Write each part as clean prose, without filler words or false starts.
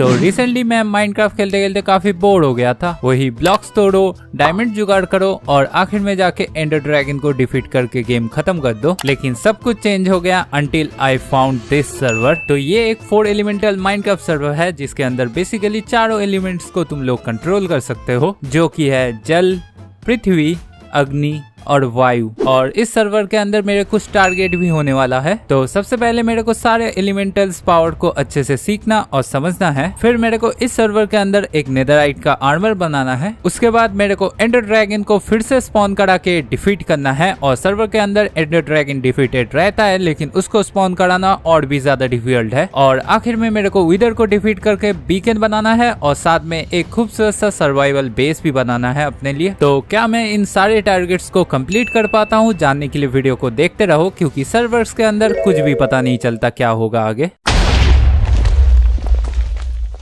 तो रिसेंटली मैं माइनक्राफ्ट खेलते खेलते काफी बोर हो गया था। वही ब्लॉक्स तोड़ो, डायमंड जुगाड़ करो और आखिर में जाके एंडर ड्रैगन को डिफीट करके गेम खत्म कर दो। लेकिन सब कुछ चेंज हो गया until I found this server. तो ये एक 4 एलिमेंटल माइनक्राफ्ट सर्वर है जिसके अंदर बेसिकली चारों एलिमेंट्स को तुम लोग कंट्रोल कर सकते हो, जो कि है जल, पृथ्वी, अग्नि और वायु। और इस सर्वर के अंदर मेरे कुछ टारगेट भी होने वाला है। तो सबसे पहले मेरे को सारे एलिमेंटल्स पावर को अच्छे से सीखना और समझना है। फिर मेरे को इस सर्वर के अंदर एक नेदरराइट का आर्मर बनाना है। उसके बाद मेरे को एंडर ड्रैगन को फिर से स्पॉन करा के डिफीट करना है। और सर्वर के अंदर एंडर ड्रैगन डिफीटेड रहता है, लेकिन उसको स्पॉन कराना और भी ज्यादा डिफिकल्ट है। और आखिर में मेरे को विदर को डिफीट करके बीकन बनाना है और साथ में एक खूबसूरत सा सर्वाइवल बेस भी बनाना है अपने लिए। तो क्या मैं इन सारे टारगेट्स को कंप्लीट कर पाता हूँ? जानने के लिए वीडियो को देखते रहो, क्योंकि सर्वर्स के अंदर कुछ भी पता नहीं चलता क्या होगा आगे।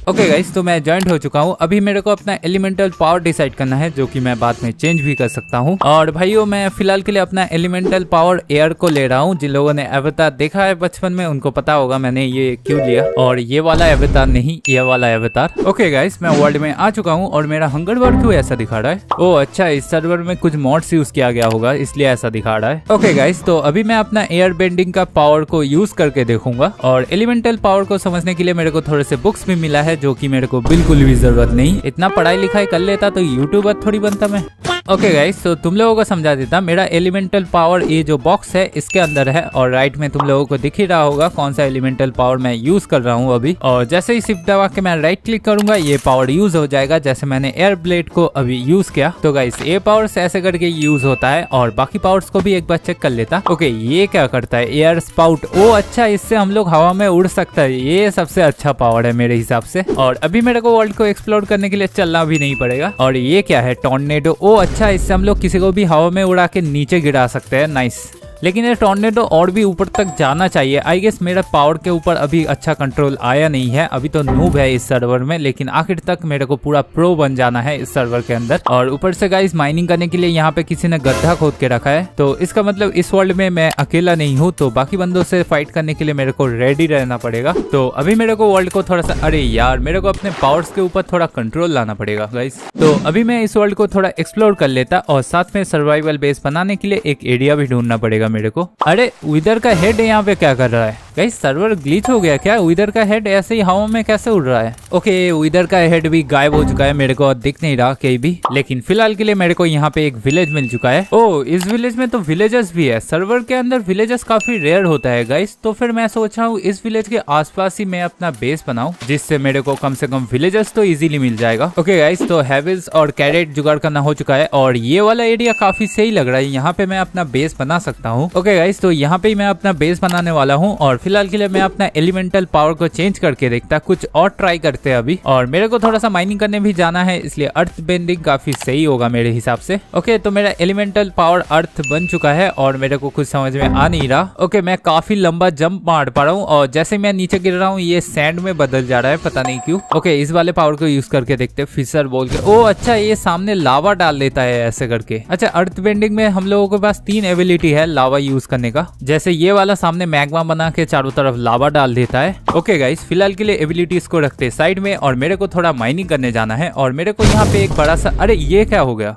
ओके गाइस, तो मैं ज्वाइंट हो चुका हूँ। अभी मेरे को अपना एलिमेंटल पावर डिसाइड करना है, जो कि मैं बाद में चेंज भी कर सकता हूँ। और भाइयों, मैं फिलहाल के लिए अपना एलिमेंटल पावर एयर को ले रहा हूँ। जिन लोगों ने अवतार देखा है बचपन में उनको पता होगा मैंने ये क्यों लिया। और ये वाला अवतार नहीं, ये वाला अवतार। ओके गाइस, मैं वर्ल्ड में आ चुका हूँ और मेरा हंगर बार क्यों ऐसा दिखा रहा है? ओह अच्छा, इस सर्वर में कुछ मॉड्स यूज किया गया होगा, इसलिए ऐसा दिखा रहा है। ओके गाइस, तो अभी मैं अपना एयर बेंडिंग का पावर को यूज करके देखूंगा। और एलिमेंटल पावर को समझने के लिए मेरे को थोड़े से बुक्स भी मिला है, जो कि मेरे को बिल्कुल भी जरूरत नहीं। इतना पढ़ाई लिखाई कर लेता तो यूट्यूबर थोड़ी बनता मैं। ओके गाइस, तो तुम लोगों को समझा देता। मेरा एलिमेंटल पावर ये जो बॉक्स है इसके अंदर है और राइट में तुम लोगों को दिख ही रहा होगा कौन सा एलिमेंटल पावर मैं यूज कर रहा हूँ अभी। और जैसे ही शिफ्ट दबा के मैं राइट क्लिक करूंगा ये पावर यूज हो जाएगा, जैसे मैंने एयर ब्लेड को अभी यूज किया। तो गाइस, ये पावर्स ऐसे करके यूज होता है और बाकी पावर्स को भी एक बार चेक कर लेता। ओके, ये क्या करता है? Air spout. ओ अच्छा, इससे हम लोग हवा में उड़ सकता है। ये सबसे अच्छा पावर है मेरे हिसाब से। और अभी मेरे को वर्ल्ड को एक्सप्लोर करने के लिए चलना भी नहीं पड़ेगा। और ये क्या है? टॉर्नेडो। ओ अच्छा, इससे हम लोग किसी को भी हवा में उड़ा के नीचे गिरा सकते हैं। नाइस। लेकिन ये टॉर्नेडो और भी ऊपर तक जाना चाहिए। आई गेस मेरा पावर के ऊपर अभी अच्छा कंट्रोल आया नहीं है। अभी तो नूब है इस सर्वर में, लेकिन आखिर तक मेरे को पूरा प्रो बन जाना है इस सर्वर के अंदर। और ऊपर से गाइस, माइनिंग करने के लिए यहाँ पे किसी ने गड्ढा खोद के रखा है। तो इसका मतलब इस वर्ल्ड में मैं अकेला नहीं हूँ, तो बाकी बंदों से फाइट करने के लिए मेरे को रेडी रहना पड़ेगा। तो अभी मेरे को वर्ल्ड को थोड़ा सा, अरे यार, मेरे को अपने पावर्स के ऊपर थोड़ा कंट्रोल लाना पड़ेगा गाइस। तो अभी मैं इस वर्ल्ड को थोड़ा एक्सप्लोर कर लेता और साथ में सर्वाइवल बेस बनाने के लिए एक एरिया भी ढूंढना पड़ेगा मेरे को। अरे विदर का हेड यहाँ पे क्या कर रहा है? गाइस, सर्वर ग्लिच हो गया क्या? विदर का हेड ऐसे ही हवा में कैसे उड़ रहा है? ओके, विदर का हेड भी गायब हो चुका है, मेरे को दिख नहीं रहा कहीं भी। लेकिन फिलहाल के लिए मेरे को यहाँ पे एक विलेज मिल चुका है। ओ, इस विलेज में तो विलेजर्स भी है। सर्वर के अंदर विलेजर्स काफी रेयर होता है गाइस। तो फिर मैं सोच रहा हूँ इस विलेज के आसपास ही मैं अपना बेस बनाऊं, जिससे मेरे को कम से कम विलेजर्स तो इजीली मिल जाएगा। ओके गाइस, तो हैविल्स और कैरेट जुगाड़ करना हो चुका है और ये वाला एरिया काफी सही लग रहा है। यहाँ पे मैं अपना बेस बना सकता हूँ। ओके गाइस, तो यहाँ पे मैं अपना बेस बनाने वाला हूँ और फिलहाल के लिए मैं अपना एलिमेंटल पावर को चेंज करके देखता, कुछ और ट्राई करते हैं अभी। और मेरे को थोड़ा सा माइनिंग करने भी जाना है, इसलिए अर्थ बेंडिंग काफी सही होगा मेरे हिसाब से। ओके, तो मेरा एलिमेंटल पावर अर्थ बन चुका है और मेरे को कुछ समझ में आ नहीं रहा। ओके, मैं काफी लंबा जंप मार पा रहा हूँ और जैसे मैं नीचे गिर रहा हूँ ये सैंड में बदल जा रहा है, पता नहीं क्यों। ओके, इस वाले पावर को यूज करके देखते, फिशर बोल के। ओ अच्छा, ये सामने लावा डाल देता है ऐसे करके। अच्छा, अर्थ बेंडिंग में हम लोगों के पास 3 एबिलिटी है लावा यूज करने का। जैसे ये वाला सामने मैग्मा बना के चारों तरफ लावा डाल देता है। ओके गाइस, फिलहाल के लिए एबिलिटीज को रखते साइड में और मेरे को थोड़ा माइनिंग करने जाना है। और मेरे को यहाँ पे एक बड़ा सा, अरे ये क्या हो गया?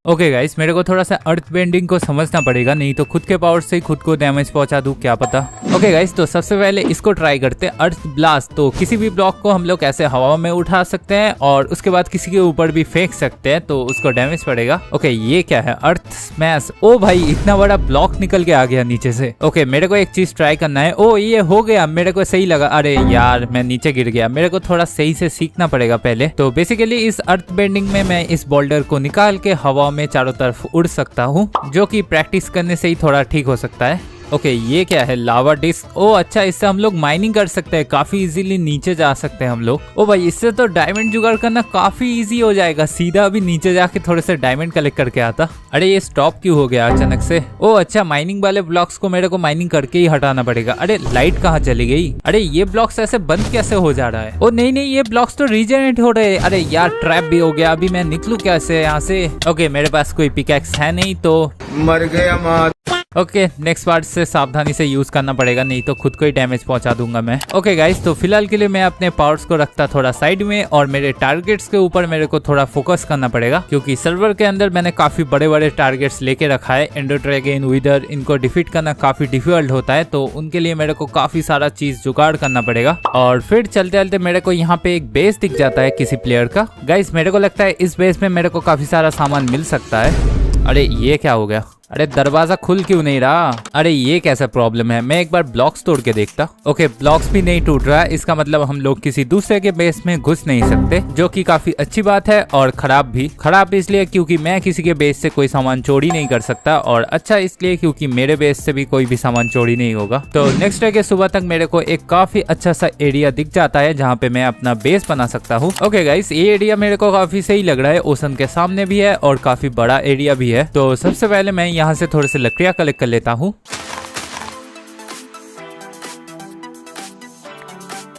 ओके गाइस, मेरे को थोड़ा सा अर्थ बेंडिंग को समझना पड़ेगा, नहीं तो खुद के पावर से खुद को डैमेज पहुंचा दूं, क्या पता। ओके गाइस, तो सबसे पहले इसको ट्राई करते हैं, अर्थ ब्लास्ट। तो किसी भी ब्लॉक को हम लोग ऐसे हवा में उठा सकते हैं और उसके बाद किसी के ऊपर भी फेंक सकते हैं, तो उसको डैमेज पड़ेगा। ओके, ये क्या है? अर्थ स्मैश। ओ भाई, इतना बड़ा ब्लॉक निकल के आ गया नीचे से। ओके, मेरे को एक चीज ट्राई करना है। ओ ये हो गया, मेरे को सही लगा। अरे यार, मैं नीचे गिर गया, मेरे को थोड़ा सही से सीखना पड़ेगा पहले। तो बेसिकली इस अर्थ बेंडिंग में मैं इस बोल्डर को निकाल के हवा में चारों तरफ उड़ सकता हूँ, जो कि प्रैक्टिस करने से ही थोड़ा ठीक हो सकता है। ओके, ये क्या है? लावा डिस्क। ओ अच्छा, इससे हम लोग माइनिंग कर सकते हैं, काफी इजीली नीचे जा सकते हैं हम लोग। ओ भाई, इससे तो डायमंड जुगाड़ करना काफी इजी हो जाएगा। सीधा अभी नीचे जाके थोड़े से डायमंड कलेक्ट करके आता। अरे ये स्टॉप क्यों हो गया अचानक से? ओ अच्छा, माइनिंग वाले ब्लॉक्स को मेरे को माइनिंग करके ही हटाना पड़ेगा। अरे लाइट कहाँ चली गई? अरे ये ब्लॉक्स ऐसे बंद कैसे हो जा रहा है? ओ नहीं नहीं, ये ब्लॉक्स तो रीजनरेट हो रहे हैं। अरे यार, ट्रैप भी हो गया। अभी मैं निकलूं कैसे यहाँ से? ओके, मेरे पास कोई पिकैक्स है नहीं, तो मर गया। ओके, नेक्स्ट पार्ट से सावधानी से यूज करना पड़ेगा, नहीं तो खुद को ही डैमेज पहुंचा दूंगा मैं। ओके गाइस, तो फिलहाल के लिए मैं अपने पावर्स को रखता थोड़ा साइड में और मेरे टारगेट्स के ऊपर मेरे को थोड़ा फोकस करना पड़ेगा, क्योंकि सर्वर के अंदर मैंने काफी बड़े बड़े टारगेट्स लेके रखा है। एंडर ड्रैगन, विदर, इनको डिफीट करना काफी डिफिकल्ट होता है, तो उनके लिए मेरे को काफी सारा चीज जुगाड़ करना पड़ेगा। और फिर चलते चलते मेरे को यहाँ पे एक बेस दिख जाता है किसी प्लेयर का। गाइस, मेरे को लगता है इस बेस में मेरे को काफी सारा सामान मिल सकता है। अरे ये क्या हो गया? अरे दरवाजा खुल क्यों नहीं रहा? अरे ये कैसा प्रॉब्लम है? मैं एक बार ब्लॉक्स तोड़ के देखता। ओके, ब्लॉक्स भी नहीं टूट रहा, इसका मतलब हम लोग किसी दूसरे के बेस में घुस नहीं सकते, जो कि काफी अच्छी बात है। और खराब भी। खराब इसलिए क्योंकि मैं किसी के बेस से कोई सामान चोरी नहीं कर सकता, और अच्छा इसलिए क्योंकि मेरे बेस से भी कोई भी सामान चोरी नहीं होगा। तो नेक्स्ट डे के सुबह तक मेरे को एक काफी अच्छा सा एरिया दिख जाता है जहाँ पे मैं अपना बेस बना सकता हूँ। ओके गाइस, ये एरिया मेरे को काफी सही लग रहा है। ओशन के सामने भी है और काफी बड़ा एरिया भी है। तो सबसे पहले मैं यहाँ से थोड़े से लकड़ियाँ कलेक्ट कर लेता हूँ,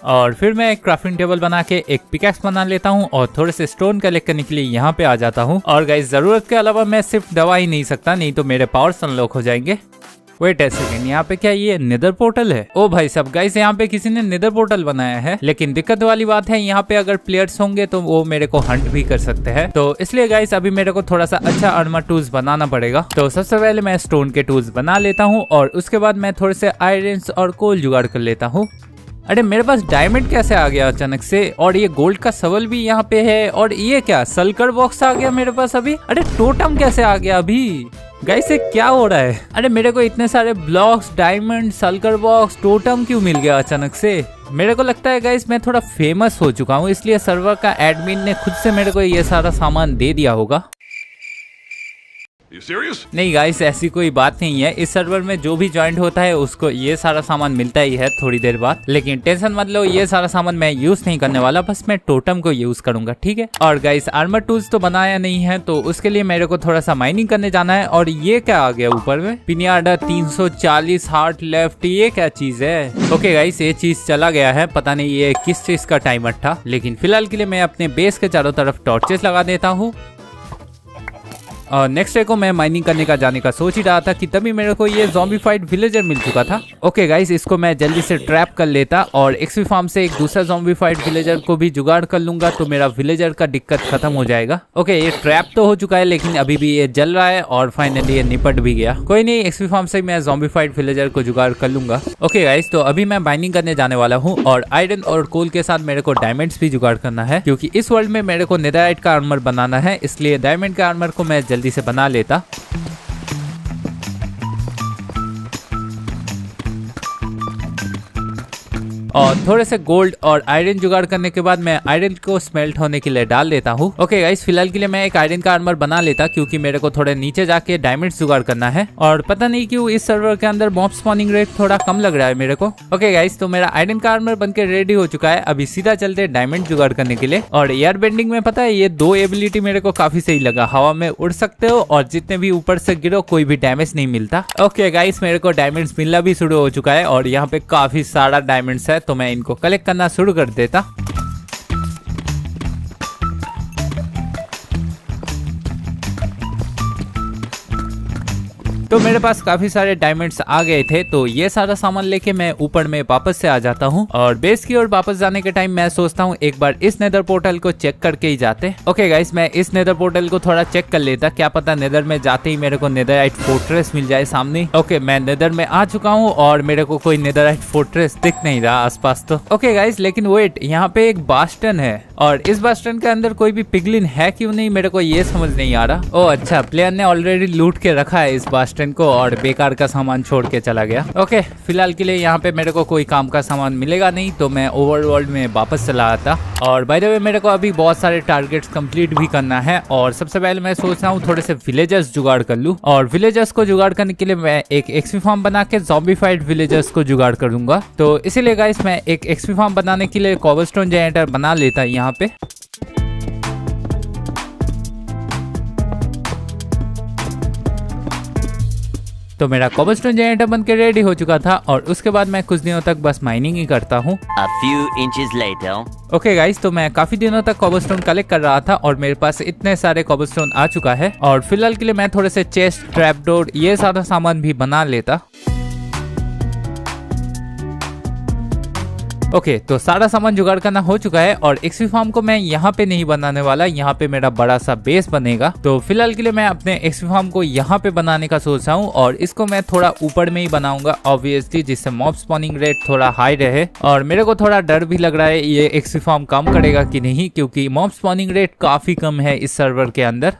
और फिर मैं एक क्राफ्टिंग टेबल बना के एक पिकैक्स बना लेता हूँ और थोड़े से स्टोन कलेक्ट करने के लिए यहाँ पे आ जाता हूँ। और गाइस, जरूरत के अलावा मैं सिर्फ दवा ही नहीं सकता, नहीं तो मेरे पावर्स अनलॉक हो जाएंगे। वेट अ सेकंड, यहाँ पे क्या ये नेदर पोर्टल है? ओ भाई साहब, गाइस यहाँ पे किसी ने नेदर पोर्टल बनाया है, लेकिन दिक्कत वाली बात है यहाँ पे अगर प्लेयर्स होंगे तो वो मेरे को हंट भी कर सकते हैं। तो इसलिए गाइस अभी मेरे को थोड़ा सा अच्छा आर्मर टूल्स बनाना पड़ेगा। तो सबसे पहले मैं स्टोन के टूल्स बना लेता हूँ और उसके बाद मैं थोड़े से आयरन और कोल जुगाड़ कर लेता हूँ। अरे मेरे पास डायमंड कैसे आ गया अचानक से? और ये गोल्ड का सवल भी यहाँ पे है, और ये क्या सल्कर बॉक्स आ गया मेरे पास अभी? अरे टोटम कैसे आ गया अभी? गाइस ये क्या हो रहा है? अरे मेरे को इतने सारे ब्लॉक्स, डायमंड, सल्कर बॉक्स, टोटम क्यों मिल गया अचानक से? मेरे को लगता है गाइस मैं थोड़ा फेमस हो चुका हूँ, इसलिए सर्वर का एडमिन ने खुद से मेरे को ये सारा सामान दे दिया होगा। नहीं गाइस, ऐसी कोई बात नहीं है। इस सर्वर में जो भी ज्वाइंट होता है उसको ये सारा सामान मिलता ही है थोड़ी देर बाद, लेकिन टेंशन मत लो, ये सारा सामान मैं यूज नहीं करने वाला, बस मैं टोटम को यूज करूंगा, ठीक है। और गाइस आर्मर टूल्स तो बनाया नहीं है, तो उसके लिए मेरे को थोड़ा सा माइनिंग करने जाना है। और ये क्या आ गया ऊपर में? पिनियाडा 340 हार्ट लेफ्ट, ये क्या चीज है? ओके गाइस, ये चीज चला गया है, पता नहीं ये किस चीज का टाइमर था, लेकिन फिलहाल के लिए मैं अपने बेस के चारों तरफ टॉर्चेस लगा देता हूँ। और नेक्स्ट डे को मैं माइनिंग करने का जाने का सोच ही रहा था कि तभी मेरे को ये ज़ॉम्बीफाइड विलेजर मिल चुका था। ओके गाइस, इसको मैं जल्दी से ट्रैप कर लेता और एक्सपी फार्म से एक दूसरा ज़ॉम्बीफाइड विलेजर को भी जुगाड़ कर लूंगा, तो मेरा विलेजर का दिक्कत खत्म हो जाएगा। ओके, ये ट्रैप तो हो चुका है, लेकिन अभी भी ये जल रहा है और फाइनली ये निपट भी गया। कोई नहीं, एक्सपी फार्म से मैं ज़ॉम्बीफाइड विलेजर को जुगाड़ कर लूंगा। ओके गाइस, तो अभी मैं माइनिंग करने जाने वाला हूँ और आयरन और कोल के साथ मेरे को डायमंड्स भी जुगाड़ करना है, क्योंकि इस वर्ल्ड में मेरे को नेदरराइट का आर्मर बनाना है, इसलिए डायमंड का आर्मर को मैं जल्दी से बना लेता। और थोड़े से गोल्ड और आयरन जुगाड़ करने के बाद मैं आयरन को स्मेल्ट होने के लिए डाल देता हूँ। ओके गाइस, फिलहाल के लिए मैं एक आयरन का आर्मर बना लेता, क्योंकि मेरे को थोड़े नीचे जाके डायमंड्स जुगाड़ करना है। और पता नहीं क्यों इस सर्वर के अंदर मॉब स्पॉनिंग रेट थोड़ा कम लग रहा है मेरे को। ओके गाइस, तो मेरा आयरन का आर्मर बनके रेडी हो चुका है। अभी सीधा चलते डायमंड जुगाड़ करने के लिए। और एयर बेंडिंग में पता है ये दो एबिलिटी मेरे को काफी सही लगा, हवा में उड़ सकते हो और जितने भी ऊपर से गिरो कोई भी डैमेज नहीं मिलता। ओके गाइस, मेरे को डायमंड्स मिलना भी शुरू हो चुका है और यहाँ पे काफी सारा डायमंड्स है, तो मैं इनको कलेक्ट करना शुरू कर देता। तो मेरे पास काफी सारे डायमंड्स आ गए थे, तो ये सारा सामान लेके मैं ऊपर में वापस से आ जाता हूँ। और बेस की ओर वापस जाने के टाइम मैं सोचता हूँ एक बार इस नेदर पोर्टल को चेक करके ही जाते। ओके गाइस, मैं इस नेदर पोर्टल को थोड़ा चेक कर लेता, क्या पता नेदर में जाते ही मेरे को नेदरराइट फोर्ट्रेस मिल जाए सामने। ओके, मैं नेदर में आ चुका हूँ और मेरे को कोई नेदरराइट फोर्ट्रेस दिख नहीं रहा आसपास। तो ओके गाइस, लेकिन वेट, यहाँ पे एक बास्टन है और इस बास्टन के अंदर कोई भी पिगलिन है क्यों नहीं, मेरे को ये समझ नहीं आ रहा। ओ अच्छा, प्लेयर ने ऑलरेडी लूट के रखा है इस बास्टन को और बेकार का सामान छोड़ के चला गया। ओके, फिलहाल के लिए यहाँ पे मेरे को कोई काम का सामान मिलेगा नहीं, तो मैं ओवरवर्ल्ड में वापस चला आता। और बाय द वे मेरे को अभी बहुत सारे टारगेट्स कंप्लीट भी करना है और सबसे पहले मैं सोच रहा हूँ थोड़े से विलेजर्स जुगाड़ कर लूँ। और विलेजर्स को जुगाड़ करने के लिए मैं एक एक्सपी फार्म बना के ज़ॉम्बीफाइड विलेजर्स को जुगाड़ करूंगा। तो इसीलिए गाइस मैं एक एक्सपी फार्म बनाने के लिए कोबलस्टोन जनरेटर बना लेता यहाँ पे। तो मेरा कोबलस्टोन जनरेटर बन के रेडी हो चुका था और उसके बाद मैं कुछ दिनों तक बस माइनिंग ही करता हूँ। ओके गाइस, तो मैं काफी दिनों तक कोबलस्टोन कलेक्ट कर रहा था और मेरे पास इतने सारे कोबलस्टोन आ चुका है और फिलहाल के लिए मैं थोड़े से चेस्ट, ट्रैपडोर, ये सारा सामान भी बना लेता। ओके, तो सारा सामान जुगाड़ करना हो चुका है और एक्सपी फार्म को मैं यहाँ पे नहीं बनाने वाला, यहाँ पे मेरा बड़ा सा बेस बनेगा। तो फिलहाल के लिए मैं अपने एक्सपी फार्म को यहाँ पे बनाने का सोच रहा हूँ और इसको मैं थोड़ा ऊपर में ही बनाऊंगा ऑब्वियसली, जिससे मॉब स्पॉनिंग रेट थोड़ा हाई रहे। और मेरे को थोड़ा डर भी लग रहा है ये एक्सपी फार्म काम करेगा कि नहीं, क्योंकि मॉब स्पॉनिंग रेट काफी कम है इस सर्वर के अंदर।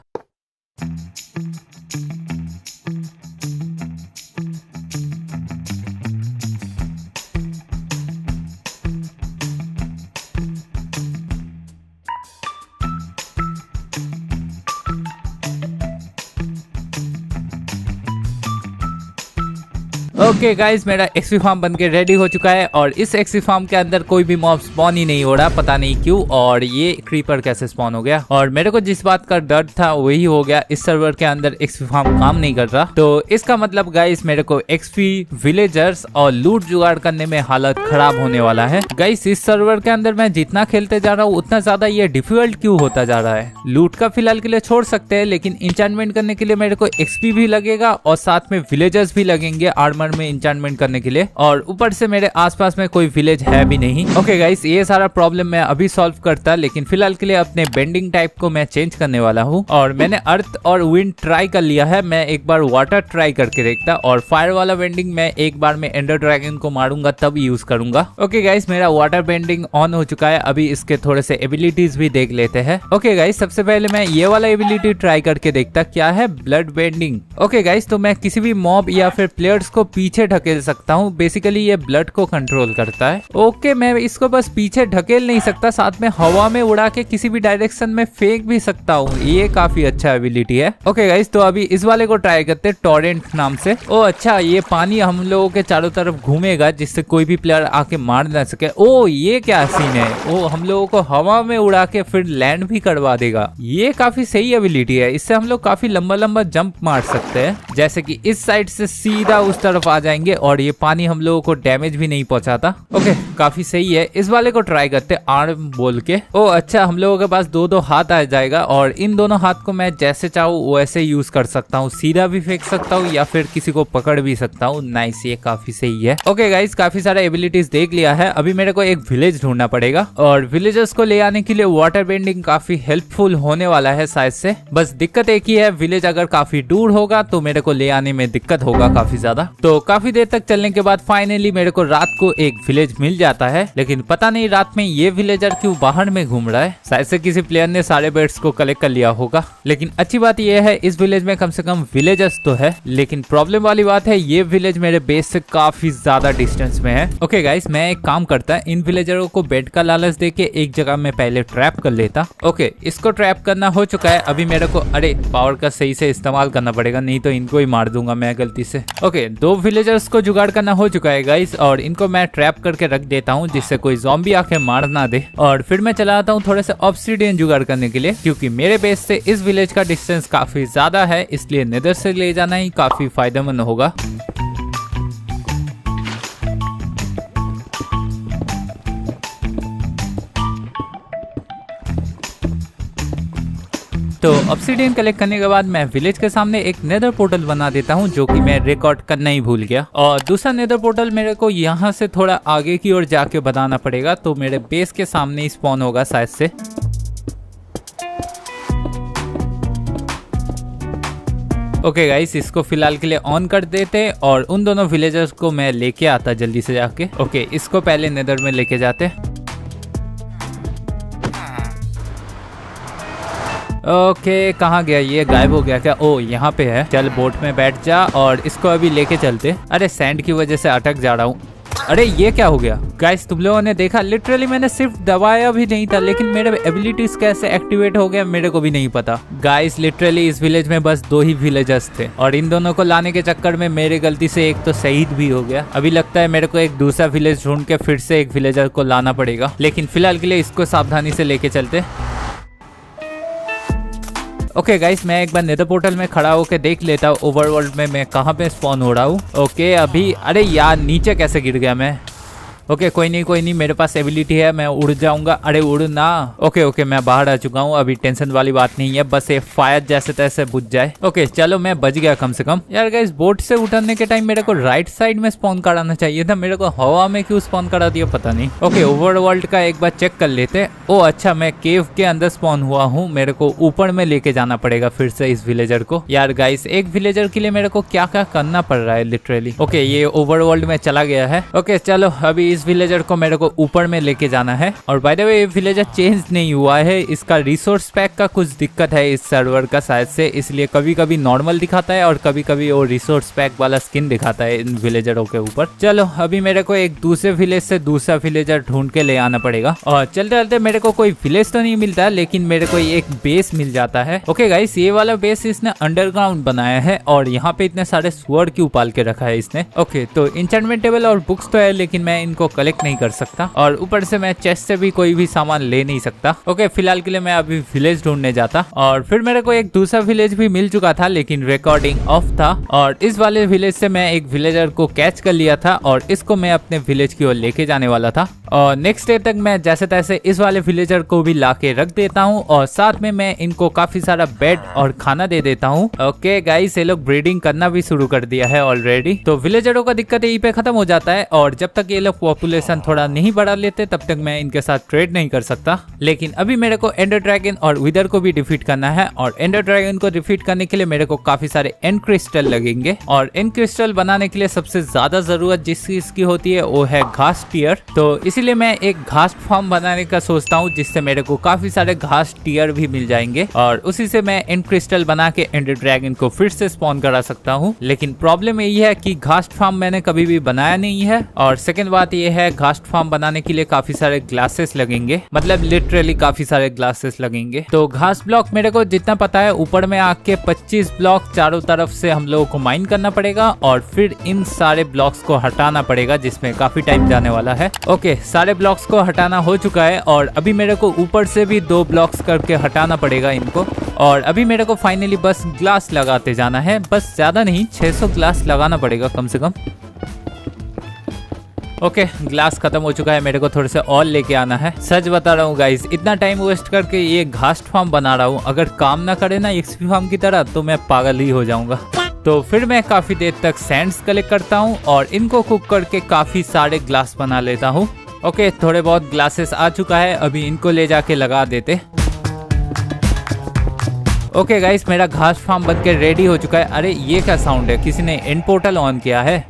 ओके गाइस, मेरा एक्सपी फार्म बन के रेडी हो चुका है और इस एक्सपी फार्म के अंदर कोई भी मॉब स्पॉन ही नहीं हो रहा, पता नहीं क्यों। और ये क्रीपर कैसे स्पॉन हो गया, और मेरे को जिस बात का डर था वही हो गया, इस सर्वर के अंदर एक्सपी फार्म काम नहीं कर रहा। तो इसका मतलब गाइस मेरे को एक्सपी, विलेजर्स और लूट जुगाड़ करने में हालत खराब होने वाला है। गाइस इस सर्वर के अंदर मैं जितना खेलते जा रहा हूँ उतना ज्यादा ये डिफिकल्ट क्यों होता जा रहा है। लूट का फिलहाल के लिए छोड़ सकते हैं, लेकिन इंचेंटमेंट करने के लिए मेरे को एक्सपी भी लगेगा और साथ में विलेजर्स भी लगेंगे आर्मर में इंचेंटमेंट करने के लिए, और ऊपर से मेरे आसपास में कोई विलेज है भी नहीं। ओके गाइस, ये सारा प्रॉब्लम मैं अभी सॉल्व करता, लेकिन फिलहाल के लिए अपने बेंडिंग टाइप को मैं चेंज करने वाला हूँ। और मैंने अर्थ और विंड ट्राई कर लिया है, मैं एक बार वाटर ट्राई करके देखता, और फायर वाला बेंडिंग मैं एक बार में एंडर ड्रैगन को मारूंगा तब यूज करूंगा। ओके गाइस, मेरा वाटर बेंडिंग ऑन हो चुका है, अभी इसके थोड़े से एबिलिटीज भी देख लेते हैं। ओके गाइस, सबसे पहले मैं ये वाला एबिलिटी ट्राई करके देखता, क्या है, ब्लड बेंडिंग। ओके गाइस, तो मैं किसी भी मॉब या फिर प्लेयर्स को पीछे ढकेल सकता हूँ, बेसिकली ये ब्लड को कंट्रोल करता है। ओके, मैं इसको बस पीछे ढकेल नहीं सकता, साथ में हवा में उड़ा के किसी भी डायरेक्शन में फेंक भी सकता हूँ, ये काफी अच्छा एबिलिटी है। ओके गाइस, तो अभी इस वाले को ट्राई करते हैं, टॉरेंट नाम से। ओ अच्छा, ये पानी हम लोगों के चारों तरफ घूमेगा जिससे कोई भी प्लेयर आके मार ना सके। ओ ये क्या सीन है, ओ हम लोगों को हवा में उड़ा के फिर लैंड भी करवा देगा, ये काफी सही एबिलिटी है, इससे हम लोग काफी लंबा लंबा जंप मार सकते हैं, जैसे कि इस साइड से सीधा उस तरफ आ जाएंगे और ये पानी हम लोगों को डैमेज भी नहीं पहुंचाता। ओके, काफी सही है। इस वाले को ट्राई करते, आर्म बोल के। ओ अच्छा, हम लोगों के पास दो दो हाथ आ जाएगा और इन दोनों हाथ को मैं जैसे चाहूँ वैसे यूज कर सकता हूँ, सीधा भी फेंक सकता हूँ या फिर किसी को पकड़ भी सकता हूँ। नाइस, ये काफी सही है। ओके गाइस, काफी सारा एबिलिटीज देख लिया है, अभी मेरे को एक विलेज ढूंढना पड़ेगा और विलेजर्स को ले आने के लिए वाटर बेंडिंग काफी हेल्पफुल होने वाला है शायद से। बस दिक्कत एक ही है, विलेज अगर काफी दूर होगा तो मेरे को ले आने में दिक्कत होगा काफी ज्यादा। तो काफी देर तक चलने के बाद फाइनली मेरे को रात को एक विलेज मिल जाता है, लेकिन पता नहीं रात में ये विलेजर क्यों बाहर में घूम रहा है, शायद से किसी प्लेयर ने सारे बेड्स को कलेक्ट कर लिया होगा। लेकिन अच्छी बात ये है इस विलेज में कम से कम विलेजर्स तो है, लेकिन प्रॉब्लम वाली बात है ये विलेज मेरे बेस से काफी ज्यादा डिस्टेंस में है। ओके गाइस, मैं एक काम करता, इन विलेजरों को बेड का लालच देके एक जगह में पहले ट्रैप कर लेता। ओके, इसको ट्रैप करना हो चुका है, अभी मेरे को अरे पावर का सही से इस्तेमाल करना पड़ेगा, नहीं तो इनको ही मार दूंगा मैं गलती से। ओके, दो विलेजर्स को जुगाड़ करना हो चुका है गाइस और इनको मैं ट्रैप करके रख देता हूँ जिससे कोई ज़ॉम्बी आके मार ना दे। और फिर मैं चला आता हूँ थोड़े से ऑब्सिडियन जुगाड़ करने के लिए, क्योंकि मेरे बेस से इस विलेज का डिस्टेंस काफी ज्यादा है, इसलिए नेदर से ले जाना ही काफी फायदेमंद होगा। तो ऑब्सिडियन कलेक्ट करने के बाद मैं विलेज के सामने एक नेदर पोर्टल बना देता हूं, जो कि मैं रिकॉर्ड करना ही भूल गया। और दूसरा नेदर पोर्टल मेरे को यहाँ से थोड़ा आगे की ओर जाके बनाना पड़ेगा, तो मेरे बेस के सामने ही स्पॉन होगा शायद से। ओके गाइस, इसको फिलहाल के लिए ऑन कर देते और उन दोनों विलेजर्स को मैं लेके आता जल्दी से जाके। ओके, इसको पहले नेदर में लेके जाते। ओके, कहाँ गया ये, गायब हो गया क्या? ओ यहाँ पे है, चल बोट में बैठ जा और इसको अभी लेके चलते। अरे सैंड की वजह से अटक जा रहा हूँ। अरे ये क्या हो गया गाइस, तुम लोगों ने देखा, लिटरली मैंने सिर्फ दबाया भी नहीं था लेकिन मेरे एबिलिटीज कैसे एक्टिवेट हो गया मेरे को भी नहीं पता। गाइस लिटरली इस विलेज में बस दो ही विलेजर्स थे और इन दोनों को लाने के चक्कर में मेरे गलती से एक तो शहीद भी हो गया। अभी लगता है मेरे को एक दूसरा विलेज ढूंढ के फिर से एक विलेजर को लाना पड़ेगा, लेकिन फिलहाल के लिए इसको सावधानी से लेके चलते। ओके गाइस, मैं एक बार नेदर पोर्टल में खड़ा होकर देख लेता हूँ ओवरवर्ल्ड में मैं कहाँ पे स्पॉन हो रहा हूँ। ओके अभी, अरे यार नीचे कैसे गिर गया मैं। ओके कोई नहीं, मेरे पास एबिलिटी है, मैं उड़ जाऊंगा। अरे उड़ ना। ओके मैं बाहर आ चुका हूँ, अभी टेंशन वाली बात नहीं है, बस ये फायर जैसे तैसे बुझ जाए। ओके चलो मैं बच गया कम से कम। यार गाइस, बोट से उतरने के टाइम मेरे को राइट साइड में स्पॉन कराना चाहिए था, मेरे को हवा में क्यों स्पॉन करा दिया पता नहीं। ओके ओवरवर्ल्ड का एक बार चेक कर लेते। ओ अच्छा, मैं केव के अंदर स्पॉन हुआ हूँ, मेरे को ऊपर में लेके जाना पड़ेगा फिर से इस विलेजर को। यार गाइस, एक विलेजर के लिए मेरे को क्या क्या करना पड़ रहा है लिटरली। ओके ये ओवरवर्ल्ड में चला गया है। ओके चलो अभी इस विलेजर को मेरे को ऊपर में लेके जाना है। और बाय द वे ये विलेजर चेंज नहीं हुआ है, इसका रिसोर्स पैक का कुछ दिक्कत है इस सर्वर का शायद से, इसलिए कभी कभी नॉर्मल दिखाता है और कभी कभी वो रिसोर्स पैक वाला स्किन दिखाता है इन विलेजरों के ऊपर। चलो अभी मेरे को एक दूसरे विलेज से दूसरा विलेजर ढूंढ के ले आना पड़ेगा। और चलते चलते मेरे को कोई विलेज तो नहीं मिलता, लेकिन मेरे को एक बेस मिल जाता है। ओके गाइस, ये वाला बेस इसने अंडरग्राउंड बनाया है और यहाँ पे इतने सारे स्वॉर्ड क्यों पाल के रखा है इसने। ओके तो एन्चेंटमेंट टेबल और बुक्स तो है, लेकिन मैं इनको कलेक्ट नहीं कर सकता और ऊपर से मैं चेस्ट से भी कोई भी सामान ले नहीं सकता। ओके फिलहाल के लिए मैं अभी विलेज ढूंढने जाता। और फिर मेरे को एक दूसरा विलेज भी मिल चुका था, लेकिन रिकॉर्डिंग ऑफ था। और इस वाले विलेज से मैं एक विलेजर को कैच कर लिया था और इसको मैं अपने विलेज की ओर लेके जाने वाला था। और नेक्स्ट डे तक मैं जैसे तैसे इस वाले विलेजर को भी ला के रख देता हूँ और साथ में मैं इनको काफी सारा बेड और खाना दे देता हूँ। ओके गाइस, ये लोग ब्रीडिंग करना भी शुरू कर दिया है ऑलरेडी, तो विलेजरों का दिक्कत यहीं पे खत्म हो जाता है। और जब तक ये लोग पॉपुलेशन थोड़ा नहीं बढ़ा लेते तब तक मैं इनके साथ ट्रेड नहीं कर सकता। लेकिन अभी मेरे को एंडर ड्रैगन और विदर को भी डिफीट करना है और एंडर ड्रैगन को डिफीट करने के लिए मेरे को काफी सारे एंड क्रिस्टल लगेंगे। और एंड क्रिस्टल बनाने के लिए सबसे ज्यादा जरूरत जिस चीज की होती है वो है घास टीयर, तो इसीलिए मैं एक घास फार्म बनाने का सोचता हूँ जिससे मेरे को काफी सारे घास टीयर भी मिल जाएंगे और उसी से मैं एंड क्रिस्टल बना के एंडर ड्रैगन को फिर से स्पॉन करा सकता हूँ। लेकिन प्रॉब्लम यही है कि घास फार्म मैंने कभी भी बनाया नहीं है और सेकंड बात ये है घास फार्म बनाने के लिए काफी सारे ग्लासेस लगेंगे, मतलब लिटरली काफी सारे ग्लासेस लगेंगे। तो घास ब्लॉक मेरे को जितना पता है ऊपर में आके 25 ब्लॉक चारों तरफ से हम लोगों को माइन करना पड़ेगा और फिर इन सारे ब्लॉक्स को हटाना पड़ेगा जिसमें काफी टाइम जाने वाला है। ओके सारे ब्लॉक्स को हटाना हो चुका है और अभी मेरे को ऊपर से भी 2 ब्लॉक्स करके हटाना पड़ेगा इनको। और अभी मेरे को फाइनली बस ग्लास लगाते जाना है, बस ज्यादा नहीं 600 ग्लास लगाना पड़ेगा कम से कम। ओके ग्लास खत्म हो चुका है, मेरे को थोड़े से और लेके आना है। सच बता रहा हूँ गाइस, इतना टाइम वेस्ट करके ये घास फार्म बना रहा हूँ, अगर काम ना करे ना एक्सपी फार्म की तरह तो मैं पागल ही हो जाऊंगा। तो फिर मैं काफी देर तक सैंड्स कलेक्ट करता हूँ और इनको कुक करके काफी सारे ग्लास बना लेता हूँ। ओके थोड़े बहुत ग्लासेस आ चुका है, अभी इनको ले जाके लगा देते। ओके गाइस, मेरा घास फार्म बनके रेडी हो चुका है। अरे ये क्या साउंड है, किसी ने एंड पोर्टल ऑन किया है।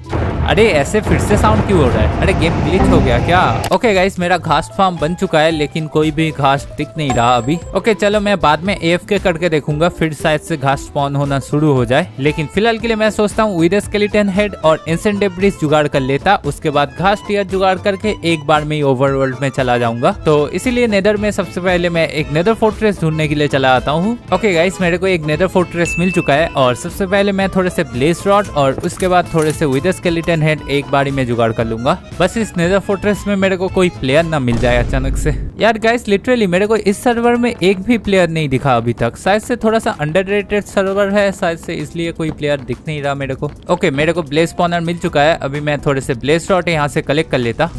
अरे ऐसे फिर से साउंड क्यों हो रहा है, अरे गेम ग्लिच हो गया क्या। ओके गाइस, मेरा घास फार्म बन चुका है लेकिन कोई भी घास दिख नहीं रहा अभी। ओके चलो मैं बाद में AFK करके देखूंगा, फिर शायद से घास स्पॉन होना शुरू हो जाए। लेकिन फिलहाल के लिए मैं सोचता हूँ विद स्केलेटन हेड और एंशिएंट डेब्रिस जुगाड़ कर लेता, उसके बाद घास टीयर जुगाड़ करके एक बार में ही ओवरवर्ल्ड में चला जाऊंगा। तो इसीलिए नेदर में सबसे पहले मैं एक नेदर फोर्ट्रेस ढूंढने के लिए चला आता हूँ। ओके गाइस, मेरे को एक नेदर फोर्ट्रेस मिल चुका है और सबसे पहले मैं थोड़े से ब्लेज रॉड और उसके बाद थोड़े से विद स्केलेटन हेड एक बारी में जुगाड़ कर लूंगा। बस इस नेदर फोर्ट्रेस में मेरे को कोई प्लेयर ना मिल जाए अचानक से। यार गाइस लिटरली मेरे को इस सर्वर में एक भी प्लेयर नहीं दिखा अभी तक, शायद से थोड़ा सा अंडररेटेड सर्वर है शायद से, इसलिए कोई प्लेयर दिख नहीं रहा मेरे को। ओके मेरे को ब्लेज स्पॉनर मिल चुका है, अभी मैं थोड़े से ब्लेज रॉड यहाँ से कलेक्ट कर लेता।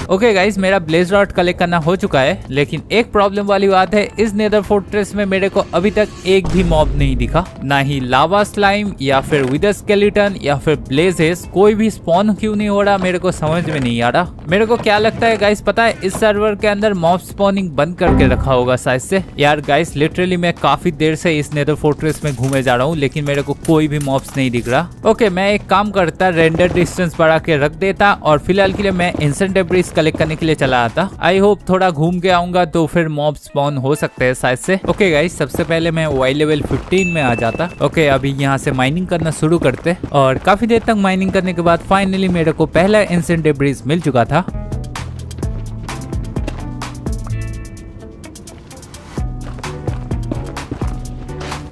ओके गाइस, मेरा ब्लेज रॉड कलेक्ट करना हो चुका है, लेकिन एक प्रॉब्लम वाली बात है, इस नेदर फोर्ट्रेस में मेरे को अभी तक एक भी मॉब नहीं दिखा, ना ही लावा स्लाइम या फिर विदर स्केलेटन या फिर ब्लेजेस, कोई भी स्पॉन क्यों नहीं हो रहा मेरे को समझ में नहीं आ रहा। मेरे को क्या लगता है गाइस पता है, इस सर्वर के अंदर मॉब स्पॉनिंग बंद करके रखा होगा शायद से। यार गाइस लिटरली मैं काफी देर से इस नेदर फोर्ट्रेस में घूमे जा रहा हूँ लेकिन मेरे को कोई भी मॉब्स नहीं दिख रहा। ओके मैं एक काम करता, रेंडर डिस्टेंस बढ़ा के रख देता और फिलहाल के लिए मैं एंशिएंट डेब्रिस कलेक्ट करने के लिए चला आता। आई होप थोड़ा घूम के आऊंगा तो फिर मॉब स्पॉन हो सकते हैं शायद से। ओके गाइस, सबसे पहले मैं वाई लेवल 15 में आ जाता। ओके अभी यहाँ से माइनिंग करना शुरू करते और काफी देर तक माइनिंग करने के बाद फाइनली मेरे को पहला एंशिएंट डेब्रिस मिल चुका था।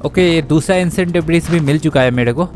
ओके ये दूसरा एंशिएंट डेब्रिस भी मिल चुका है मेरे को।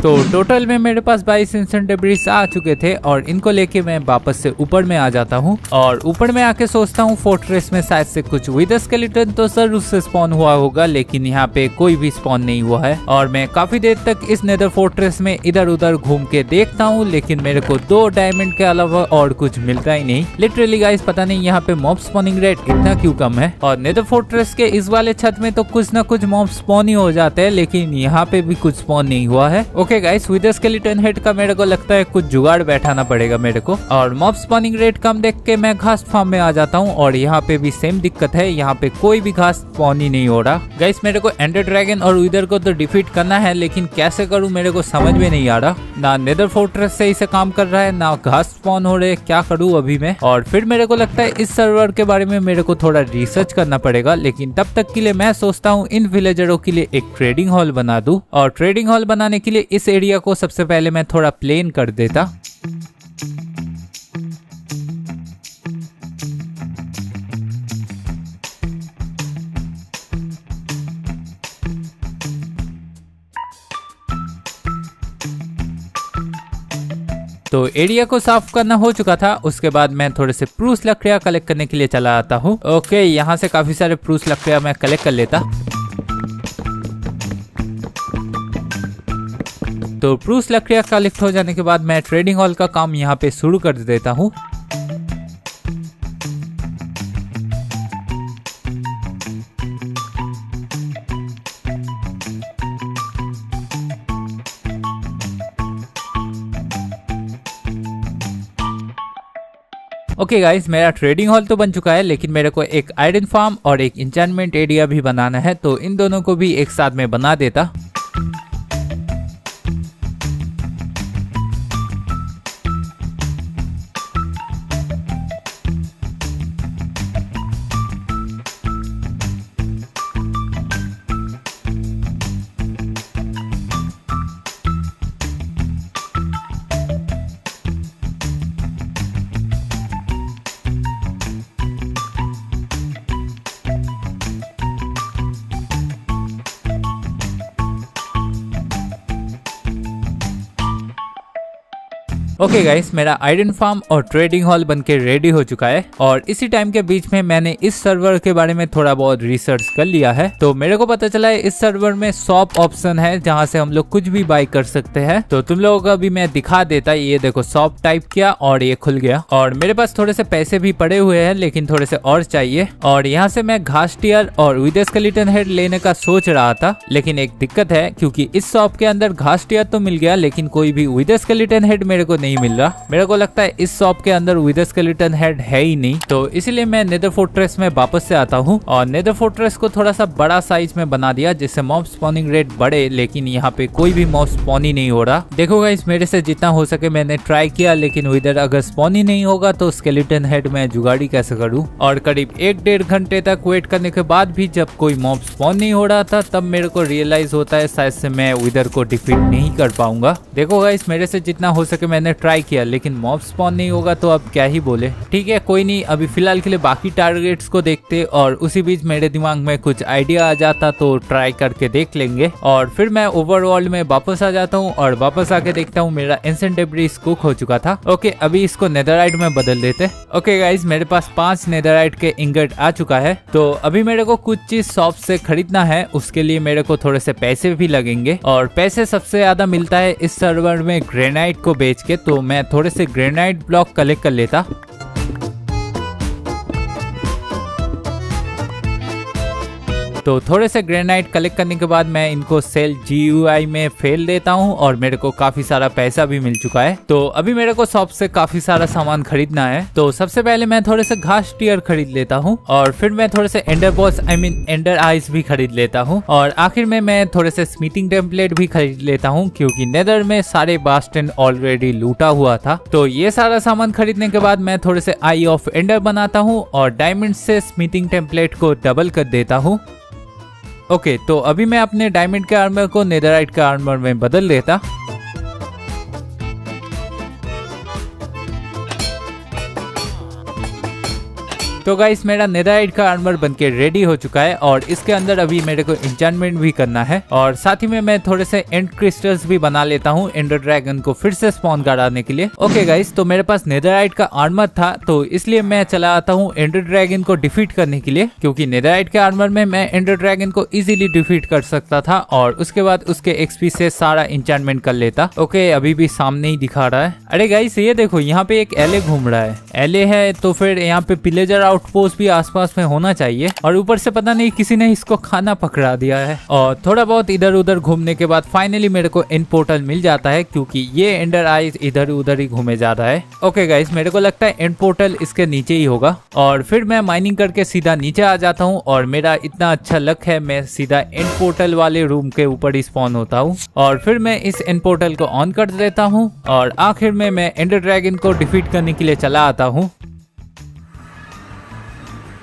तो टोटल में मेरे पास 22 इंस्टेंट डेब्रिस आ चुके थे और इनको लेके मैं वापस से ऊपर में आ जाता हूँ और ऊपर में आके सोचता हूँ फोर्ट्रेस में शायद से कुछ विदर स्केलेटन तो जरूर से स्पॉन हुआ होगा, लेकिन यहाँ पे कोई भी स्पॉन नहीं हुआ है। और मैं काफी देर तक इस नेदर फोर्ट्रेस में इधर उधर घूम के देखता हूँ, लेकिन मेरे को 2 डायमंड के अलावा और कुछ मिलता ही नहीं। लिटरली गाइस पता नहीं यहाँ पे मॉब स्पॉनिंग रेट इतना क्यों कम है। और नेदर फोर्ट्रेस के इस वाले छत में तो कुछ ना कुछ मॉब स्पॉन ही हो जाते हैं, लेकिन यहाँ पे भी कुछ स्पॉन नहीं हुआ है। ओके गाइस, विदर स्केलेटन हेड का मेरे को लगता है कुछ जुगाड़ बैठाना पड़ेगा मेरे को। और मॉब स्पॉनिंग रेट कम देख के मैं घास फार्म में आ जाता हूँ और यहाँ पे भी सेम दिक्कत है, यहाँ पे कोई भी घास स्पॉन ही नहीं हो रहा। गाइस मेरे को एंडर ड्रैगन और विदर को तो डिफीट करना है, लेकिन कैसे करूँ मेरे को समझ में नहीं आ रहा। ना नेदर फोर्ट्रेस से इसे काम कर रहा है, ना घास स्पॉन हो रहे, क्या करूँ अभी मैं। और फिर मेरे को लगता है इस सर्वर के बारे में मेरे को थोड़ा रिसर्च करना पड़ेगा, लेकिन तब तक के लिए मैं सोचता हूँ इन विलेजरों के लिए एक ट्रेडिंग हॉल बना दूं। और ट्रेडिंग हॉल बनाने के लिए इस एरिया को सबसे पहले मैं थोड़ा प्लेन कर देता। तो एरिया को साफ करना हो चुका था। उसके बाद मैं थोड़े से प्रूस लकड़ियाँ कलेक्ट करने के लिए चला आता हूँ। ओके, यहाँ से काफी सारे प्रूस लकड़ियाँ मैं कलेक्ट कर लेता। तो प्रूस लकड़ियाँ कलेक्ट हो जाने के बाद मैं ट्रेडिंग हॉल का काम यहाँ पे शुरू कर देता हूँ। ओके गाइस, मेरा ट्रेडिंग हॉल तो बन चुका है, लेकिन मेरे को एक आयरन फार्म और एक इंचेंटमेंट एरिया भी बनाना है, तो इन दोनों को भी एक साथ में बना देता। ओके गाइस, मेरा आयरन फार्म और ट्रेडिंग हॉल बनके रेडी हो चुका है। और इसी टाइम के बीच में मैंने इस सर्वर के बारे में थोड़ा बहुत रिसर्च कर लिया है। तो मेरे को पता चला है इस सर्वर में शॉप ऑप्शन है, जहाँ से हम लोग कुछ भी बाय कर सकते हैं। तो तुम लोगों को अभी मैं दिखा देता। ये देखो, शॉप टाइप किया और ये खुल गया। और मेरे पास थोड़े से पैसे भी पड़े हुए हैं, लेकिन थोड़े से और चाहिए। और यहाँ से मैं घास टियर और विदर स्केलेटन हेड लेने का सोच रहा था, लेकिन एक दिक्कत है, क्योंकि इस शॉप के अंदर घास टियर तो मिल गया, लेकिन कोई भी विदर स्केलेटन हेड मेरे को नहीं मिल रहा। मेरे को लगता है इस शॉप के अंदर विदर स्केलेटन हेड है ही नहीं। तो इसलिए मैं नेदर फोर्ट्रेस में वापस से आता हूँ और नेदर फोर्ट्रेस को थोड़ा सा बड़ा साइज में बना दिया, जिससे मॉब स्पॉनिंग रेट बढ़े। लेकिन यहाँ पे कोई भी मॉब स्पॉन ही नहीं हो रहा। देखो गाइस, मेरे से जितना हो सके मैंने ट्राई किया, लेकिन विदर अगर स्पॉन ही नहीं होगा तो स्केलेटन हेड में जुगाड़ी कैसे करूँ। और करीब 1-1.5 घंटे तक वेट करने के बाद भी जब कोई मॉब स्पॉन नहीं हो रहा था, तब मेरे को रियलाइज होता है शायद से मैं विदर को डिफीट नहीं कर पाऊंगा। देखो गाइस, मेरे से जितना हो सके मैंने ट्राई किया, लेकिन मॉब स्पॉन नहीं होगा तो अब क्या ही बोले। ठीक है, कोई नहीं, अभी फिलहाल के लिए बाकी टारगेट्स को देखते और उसी बीच मेरे दिमाग में कुछ आइडिया आ जाता तो ट्राई करके देख लेंगे। और फिर मैं ओवरवर्ल्ड में वापस आ जाता हूँ और वापस आके देखता हूँ मेरा एंशिएंट डेब्रिस कुक हो चुका था। ओके, अभी इसको नेदरराइट में बदल देते। ओके गाइज, मेरे पास 5 नेदरराइट के इंगट आ चुका है। तो अभी मेरे को कुछ चीज शॉप से खरीदना है, उसके लिए मेरे को थोड़े से पैसे भी लगेंगे। और पैसे सबसे ज्यादा मिलता है इस सर्वर में ग्रेनाइट को बेच के। तो मैं थोड़े से ग्रेनाइट ब्लॉक कलेक्ट कर लेता। तो थोड़े से ग्रेनाइट कलेक्ट करने के बाद मैं इनको सेल GUI में फेल देता हूँ और मेरे को काफी सारा पैसा भी मिल चुका है। तो अभी मेरे को शॉप से काफी सारा सामान खरीदना है। तो सबसे पहले मैं थोड़े से घास टियर खरीद लेता हूँ और फिर मैं थोड़े से एंडर बॉस एंडर आइस भी खरीद लेता हूँ। और आखिर में मैं थोड़े से स्मिथिंग टेम्पलेट भी खरीद लेता हूँ, क्योंकि नेदर में सारे बास्टन ऑलरेडी लूटा हुआ था। तो ये सारा सामान खरीदने के बाद मैं थोड़े से आई ऑफ एंडर बनाता हूँ और डायमंड से स्मिथिंग टेम्पलेट को डबल कर देता हूँ। ओके, तो अभी मैं अपने डायमंड के आर्मर को नेदरराइट के आर्मर में बदल देता। तो गाइस मेरा नेदरराइट का आर्मर बनके रेडी हो चुका है और इसके अंदर अभी मेरे को इंचेंटमेंट भी करना है और साथ ही में मैं थोड़े से एंड क्रिस्टल्स भी बना लेता हूँ एंडर ड्रैगन को फिर से स्पॉन कराने के लिए। ओके गाइस, तो मेरे पास नेदरराइट का आर्मर था तो इसलिए मैं चला आता हूँ एंडर ड्रैगन को डिफीट करने के लिए, क्योंकि नेदरराइट के आर्मर में मैं एंडर ड्रैगन को इजीली डिफीट कर सकता था और उसके बाद उसके एक्सपी से सारा इंचेंटमेंट कर लेता। ओके, अभी भी सामने ही दिखा रहा है। अरे गाइस ये देखो, यहाँ पे एक एले घूम रहा है। एले है तो फिर यहाँ पे पिलेजर आउटपोस्ट भी आसपास में होना चाहिए और ऊपर से पता नहीं किसी ने इसको खाना पकड़ा दिया है। और थोड़ा बहुत इधर उधर घूमने के बाद फाइनली मेरे को एंड पोर्टल मिल जाता है, क्योंकि ये एंडर आइज इधर उधर ही घूमे जा रहा है। ओके गाइस, मेरे को लगता है एंड पोर्टल इसके नीचे ही होगा और फिर मैं माइनिंग करके सीधा नीचे आ जाता हूँ और मेरा इतना अच्छा लक है, मैं सीधा एंड पोर्टल वाले रूम के ऊपर ही स्पॉन होता हूँ और फिर मैं इस एंड पोर्टल को ऑन कर देता हूँ और आखिर में मैं एंडर ड्रैगन को डिफीट करने के लिए चला आता हूँ।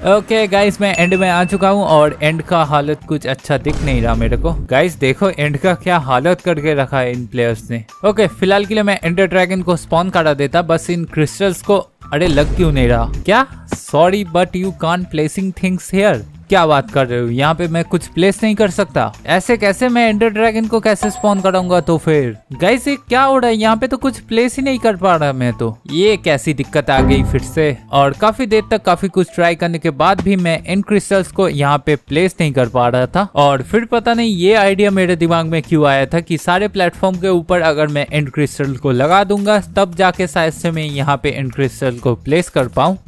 ओके गाइस, मैं एंड में आ चुका हूँ और एंड का हालत कुछ अच्छा दिख नहीं रहा मेरे को। गाइस देखो एंड का क्या हालत करके रखा है इन प्लेयर्स ने। ओके, फिलहाल के लिए मैं एंडर ड्रैगन को स्पॉन करा देता, बस इन क्रिस्टल्स को। अरे लग क्यों नहीं रहा? क्या? Sorry but you can't placing things here. क्या बात कर रहे हो? यहाँ पे मैं कुछ प्लेस नहीं कर सकता? ऐसे कैसे? मैं एंडर ड्रैगन को कैसे स्पॉन कराऊंगा? तो फिर गाइस ये क्या हो रहा है? यहाँ पे तो कुछ प्लेस ही नहीं कर पा रहा मैं तो। ये कैसी दिक्कत आ गई फिर से? और काफी देर तक काफी कुछ ट्राई करने के बाद भी मैं एंड क्रिस्टल्स को यहाँ पे प्लेस नहीं कर पा रहा था। और फिर पता नहीं ये आइडिया मेरे दिमाग में क्यों आया था कि सारे प्लेटफॉर्म के ऊपर अगर मैं एंड क्रिस्टल को लगा दूंगा तब जाके शायद से मैं यहाँ पे एंड क्रिस्टल को प्लेस कर पाऊँ।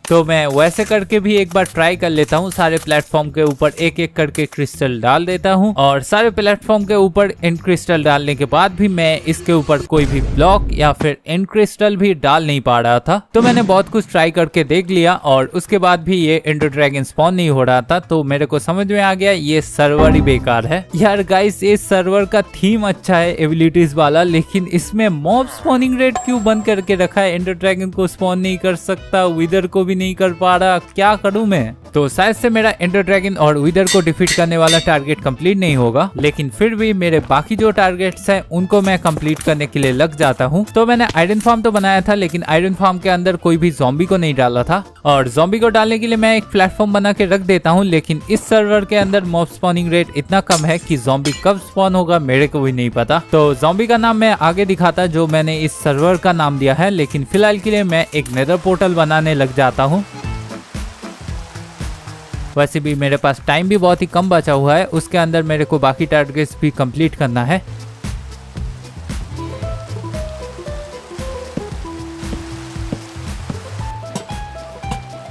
तो मैं वैसे करके भी एक बार ट्राई कर लेता हूँ। सारे प्लेटफॉर्म के ऊपर एक एक करके क्रिस्टल डाल देता हूँ और सारे प्लेटफॉर्म के ऊपर एंड क्रिस्टल डालने के बाद भी मैं इसके ऊपर कोई भी ब्लॉक या फिर एंड क्रिस्टल भी डाल नहीं पा रहा था। तो मैंने बहुत कुछ ट्राई करके देख लिया और उसके बाद भी ये एंडर ड्रैगन स्पॉन नहीं हो रहा था। तो मेरे को समझ में आ गया ये सर्वर ही बेकार है। यार गाइस, इस सर्वर का थीम अच्छा है एबिलिटीज वाला, लेकिन इसमें मॉब स्पॉनिंग रेट क्यों बंद करके रखा है? एंडर ड्रैगन को स्पॉन नहीं कर सकता, विदर को भी नहीं कर पा रहा, क्या करूं मैं? तो शायद से मेरा एंडर ड्रैगन और विदर को डिफीट करने वाला टारगेट कंप्लीट नहीं होगा, लेकिन फिर भी मेरे बाकी जो टारगेट्स हैं उनको मैं कंप्लीट करने के लिए लग जाता हूं। तो मैंने आयरन फार्म तो बनाया था, लेकिन आयरन फार्म के अंदर कोई भी ज़ॉम्बी को नहीं डाला था और ज़ॉम्बी को डालने के लिए मैं एक प्लेटफॉर्म बना के रख देता हूँ। लेकिन इस सर्वर के अंदर मॉब स्पॉनिंग रेट इतना कम है कि ज़ॉम्बी कब स्पॉन होगा मेरे को भी नहीं पता। तो ज़ॉम्बी का नाम मैं आगे दिखाता जो मैंने इस सर्वर का नाम दिया है, लेकिन फिलहाल के लिए मैं एक नेदर पोर्टल बनाने लग जाता हूँ। वैसे भी मेरे पास टाइम भी बहुत ही कम बचा हुआ है, उसके अंदर मेरे को बाकी टारगेट्स भी कंप्लीट करना है।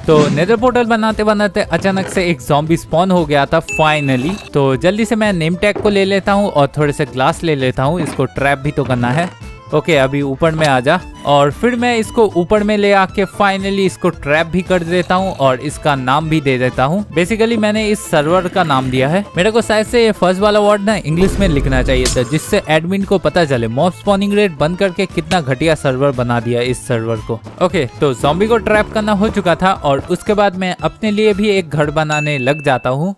तो नेदर पोर्टल बनाते बनाते अचानक से एक ज़ॉम्बी स्पॉन हो गया था फाइनली। तो जल्दी से मैं नेम टैग को ले लेता हूँ और थोड़े से ग्लास ले लेता हूँ, इसको ट्रैप भी तो करना है। ओके, अभी ऊपर में आ जा और फिर मैं इसको ऊपर में ले आके फाइनली इसको ट्रैप भी कर देता हूँ और इसका नाम भी दे देता हूँ। बेसिकली मैंने इस सर्वर का नाम दिया है। मेरे को शायद से ये फर्स्ट वाला वर्ड ना इंग्लिश में लिखना चाहिए था, जिससे एडमिन को पता चले मॉब स्पॉनिंग रेट बंद करके कितना घटिया सर्वर बना दिया इस सर्वर को। ओके, तो ज़ॉम्बी को ट्रैप करना हो चुका था और उसके बाद मैं अपने लिए भी एक घर बनाने लग जाता हूँ।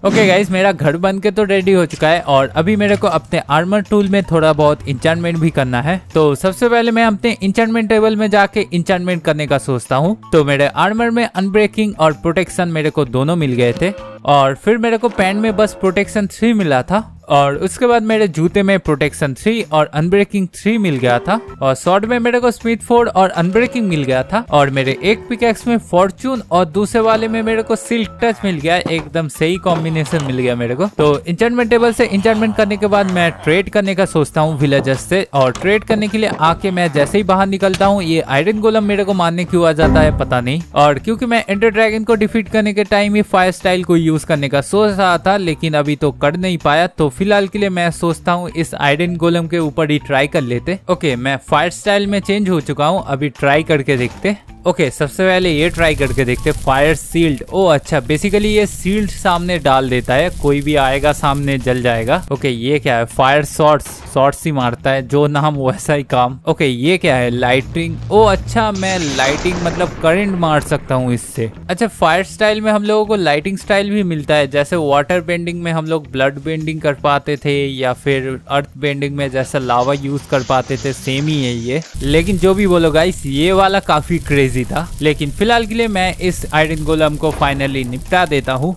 ओके गाइस, मेरा घर बन के तो रेडी हो चुका है और अभी मेरे को अपने आर्मर टूल में थोड़ा बहुत इंचेंटमेंट भी करना है। तो सबसे पहले मैं अपने इंचेंटमेंट टेबल में जाके इंचेंटमेंट करने का सोचता हूँ। तो मेरे आर्मर में अनब्रेकिंग और प्रोटेक्शन मेरे को दोनों मिल गए थे और फिर मेरे को पैंट में बस प्रोटेक्शन 3 मिला था और उसके बाद मेरे जूते में प्रोटेक्शन 3 और अनब्रेकिंग 3 मिल गया था और शॉर्ट में मेरे को स्मिथ फोर्ड और अनब्रेकिंग मिल गया था और मेरे एक पिकैक्स में फॉर्चून और दूसरे वाले में मेरे को सिल्क टच मिल गया। एकदम सही कॉम्बिनेशन मिल गया मेरे को। तो इंचेंटमेंट टेबल से इंचेंटमेंट करने के बाद मैं ट्रेड करने का सोचता हूँ विलेजर्स से और ट्रेड करने के लिए आके मैं जैसे ही बाहर निकलता हूँ ये आयरन गोलम मेरे को मारने क्यों आ जाता है पता नहीं। और क्योंकि मैं एंडर ड्रैगन को डिफीट करने के टाइम ही फायर स्टाइल को यूज करने का सोच रहा था, लेकिन अभी तो कर नहीं पाया, तो फिलहाल के लिए मैं सोचता हूँ इस आयरन गोलम के ऊपर ही ट्राई कर लेते। ओके, मैं फायर स्टाइल में चेंज हो चुका हूँ, अभी ट्राई करके देखते। ओके, सबसे पहले ये ट्राई करके देखते फायर शील्ड। ओ अच्छा, बेसिकली ये शील्ड सामने डाल देता है, कोई भी आएगा सामने जल जाएगा। ओके, ये क्या है? फायर शॉट्स ही मारता है, जो नाम वैसा ही काम। ओके, ये क्या है? लाइटिंग। ओ अच्छा, मैं लाइटिंग मतलब करंट मार सकता हूँ इससे। अच्छा, फायर स्टाइल में हम लोगों को लाइटिंग स्टाइल भी मिलता है, जैसे वाटर बेंडिंग में हम लोग ब्लड बेंडिंग कर पाते थे या फिर अर्थ बेंडिंग में जैसा लावा यूज कर पाते थे, सेम ही है ये। लेकिन जो भी बोलो गाइस, ये वाला काफी क्रेजी था। लेकिन फिलहाल के लिए मैं इस आयरन गोलम को फाइनली निपटा देता हूँ।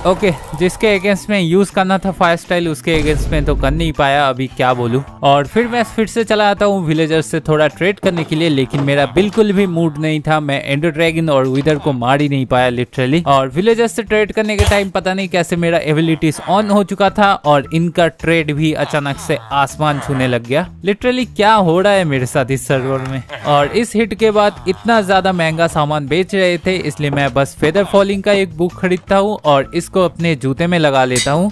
ओके, जिसके अगेंस्ट में यूज करना था फायर स्टाइल, उसके अगेंस्ट में तो कर नहीं पाया, अभी क्या बोलूं। और फिर मैं फिर से चला आता हूँ विलेजर से थोड़ा ट्रेड करने के लिए, लेकिन मेरा बिल्कुल भी मूड नहीं था। मैं एंडर ड्रैगन और विदर को मार ही नहीं पाया लिटरली। और विलेजर से ट्रेड करने के टाइम पता नहीं कैसे मेरा एबिलिटीज ऑन हो चुका था और इनका ट्रेड भी अचानक से आसमान छूने लग गया। लिटरली क्या हो रहा है मेरे साथ इस सर्वर में। और इस हिट के बाद इतना ज्यादा महंगा सामान बेच रहे थे, इसलिए मैं बस फेदर फॉलिंग का एक बुक खरीदता हूँ और इसको अपने जूते में लगा लेता हूँ।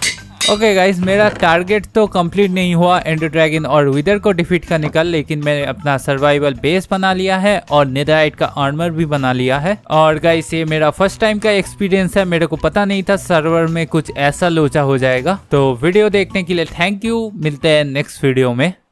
ओके गाइस, मेरा टारगेट तो कंप्लीट नहीं हुआ एंडर ड्रैगन और विदर को डिफीट करने का, लेकिन मैंने अपना सर्वाइवल बेस बना लिया है और नेदरराइट का आर्मर भी बना लिया है। और गाइस, ये मेरा फर्स्ट टाइम का एक्सपीरियंस है, मेरे को पता नहीं था सर्वर में कुछ ऐसा लोचा हो जाएगा। तो वीडियो देखने के लिए थैंक यू, मिलते हैं नेक्स्ट वीडियो में।